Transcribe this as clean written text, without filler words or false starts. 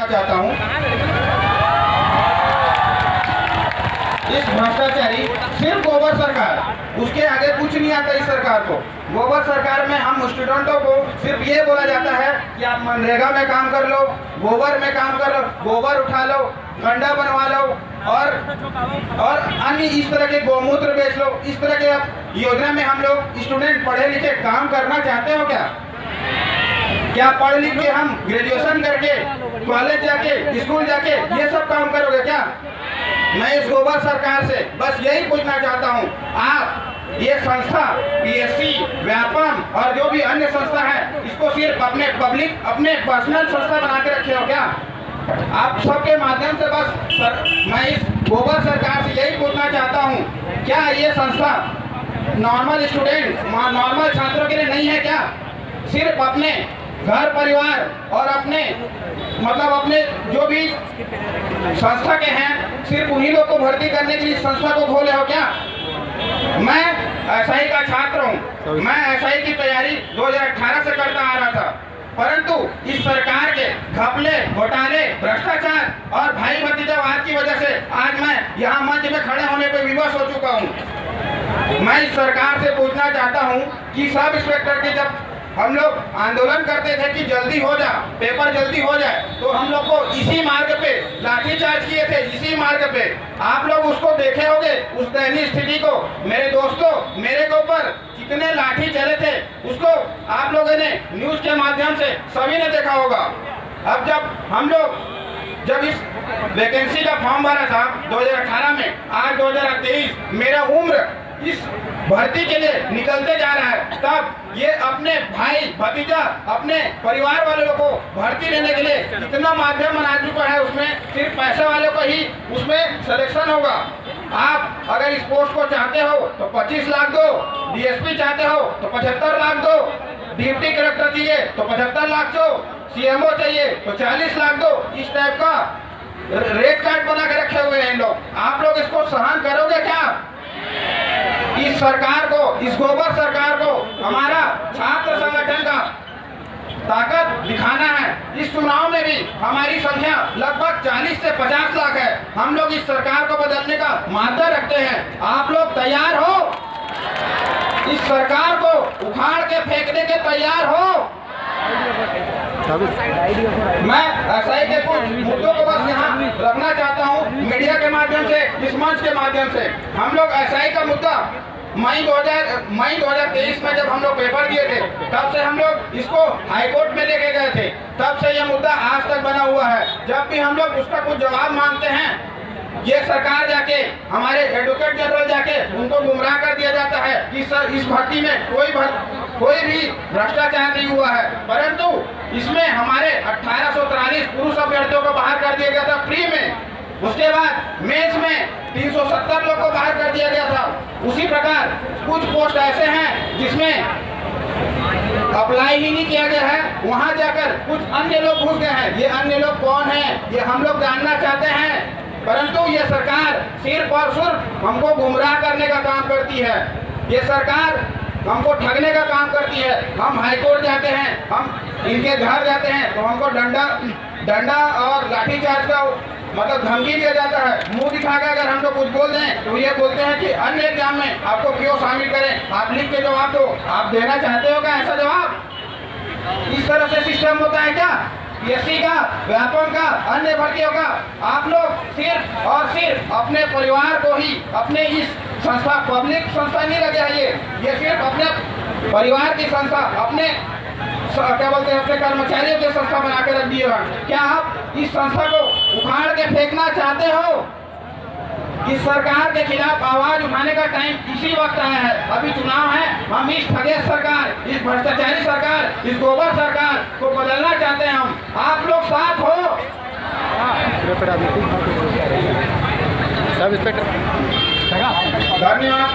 करना चाहता हूँ। इस भ्रष्टाचारी सिर्फ गोबर सरकार, उसके आगे कुछ नहीं आता इस सरकार को। गोबर सरकार में हम स्टूडेंटों को सिर्फ ये बोला जाता है कि आप मनरेगा में काम कर लो, गोबर में काम कर लो, गोबर उठा लो, गंडा बनवा लो और अन्य इस तरह के गौमूत्र बेच लो। इस तरह के योजना में हम लोग स्टूडेंट पढ़े लिखे काम करना चाहते हो क्या? क्या पढ़ लिख के हम ग्रेजुएशन करके कॉलेज जाके स्कूल जाके ये सब काम करोगे क्या? मैं इस गोबर सरकार से बस यही पूछना चाहता हूँ, आप ये संस्था पीएससी, व्यापम और जो भी अन्य संस्था है, इसको सिर्फ अपने पब्लिक, अपने पर्सनल संस्था बना के रखे हो क्या? आप सबके माध्यम से बस मैं इस गोबर सरकार से यही पूछना चाहता हूँ, क्या ये संस्था नॉर्मल स्टूडेंट, नॉर्मल छात्रों के लिए नहीं है क्या? सिर्फ अपने घर परिवार और अपने अपने जो भी संस्था के हैं, सिर्फ उन्हीं लोग को भर्ती करने के लिए संस्था को खोले हो क्या? मैं एसआई का छात्र हूँ, मैं एसआई की तैयारी 2018 से करता आ रहा था, परंतु इस सरकार के घपले, घोटाले, भ्रष्टाचार और भाई भतीजावाद की वजह से आज मैं यहाँ मंच में खड़े होने पर विवश हो चुका हूँ। मैं इस सरकार से पूछना चाहता हूँ कि सब इंस्पेक्टर के जब हम लोग आंदोलन करते थे कि जल्दी हो जा, पेपर जल्दी हो जाए, तो हम लोग को इसी मार्ग पे लाठीचार्ज किए थे, इसी मार्ग पे। आप लोग उसको देखे होंगे, उस दयनीय स्थिति को। मेरे दोस्तों, मेरे के ऊपर कितने लाठी चले थे, उसको आप लोगों ने न्यूज के माध्यम से सभी ने देखा होगा। अब जब इस वैकेंसी का फॉर्म भरा था 2018 में, आज 2023, मेरा उम्र इस भर्ती के लिए निकलते जा रहा है, तब ये अपने भाई भतीजा, अपने परिवार वाले को भर्ती लेने के लिए कितना माध्यम बना चुका है। उसमें सिर्फ पैसे वाले को ही उसमें सिलेक्शन होगा। आप अगर इस पोस्ट को चाहते हो तो 25 लाख दो, डीएसपी चाहते हो तो 75 लाख दो, डिप्टी कलेक्टर चाहिए तो 75 लाख दो, सीएमओ चाहिए तो 40 लाख दो। इस टाइप का रेट कार्ड बना के रखे हुए हैं लोग। आप लोग इसको सहन करोगे क्या? इस सरकार को, इस गोबर सरकार को हमारा छात्र संगठन का ताकत दिखाना है। इस चुनाव में भी हमारी संख्या लगभग 40 से 50 लाख है। हम लोग इस सरकार को बदलने का मादा रखते हैं। आप लोग तैयार हो? इस सरकार को उखाड़ के फेंकने के तैयार हो? मैं एसआई के कुछ मुद्दों को बस यहाँ रखना चाहता हूँ मीडिया के माध्यम से, इस मंच के माध्यम से। हम लोग एसआई का मुद्दा मई 2023 में जब हम लोग पेपर दिए थे, तब से हम लोग इसको हाईकोर्ट में लेके गए थे, तब से यह मुद्दा आज तक बना हुआ है। जब भी हम लोग उसका कुछ जवाब मांगते हैं, ये सरकार जाके, हमारे एडवोकेट जनरल जाके उनको गुमराह कर दिया जाता है कि सर इस भर्ती में कोई भी भ्रष्टाचार नहीं हुआ है। परंतु इसमें हमारे 1843 पुरुष अभ्यर्थियों को बाहर कर दिया गया था फ्री में। उसके बाद मेंस में 370 लोग को बाहर कर दिया गया था। उसी प्रकार कुछ पोस्ट ऐसे हैं जिसमें अप्लाई ही नहीं किया गया है, वहां जाकर कुछ अन्य लोग घुस गए हैं। ये अन्य लोग कौन हैं, ये हम लोग जानना चाहते हैं। परंतु ये सरकार सिर्फ और सिर्फ हमको गुमराह करने का काम करती है। ये सरकार हमको ठगने का काम करती है। हम हाईकोर्ट जाते हैं, हम इनके घर जाते हैं तो हमको डंडा और लाठीचार्ज का धमकी दिया जाता है। मुंह दिखाकर अगर हम लोग कुछ बोल दें तो ये बोलते हैं कि अन्य एग्जाम में आपको क्यों शामिल करें, आप लिख के जवाब दो। आप देना चाहते हो क्या ऐसा जवाब? इस तरह से सिस्टम होता है क्या? पीएससी का, व्यापम का, अन्य भर्तियों का? आप लोग सिर्फ और सिर्फ अपने परिवार को ही, अपने इस संस्था, पब्लिक संस्था नहीं लगे है ये सिर्फ अपने परिवार की संस्था, अपने क्या बोलते हैं, अपने कर्मचारियों की संस्था बना के रख दिए हैं। क्या आप इस संस्था को उखाड़ के फेंकना चाहते हो? इस सरकार के खिलाफ आवाज उठाने का टाइम इसी वक्त आया है। अभी चुनाव है, हम इस ठगेश सरकार, इस भ्रष्टाचारी सरकार, इस गोबर सरकार को बदलना चाहते हैं। हम, आप लोग साथ हो? धन्यवाद।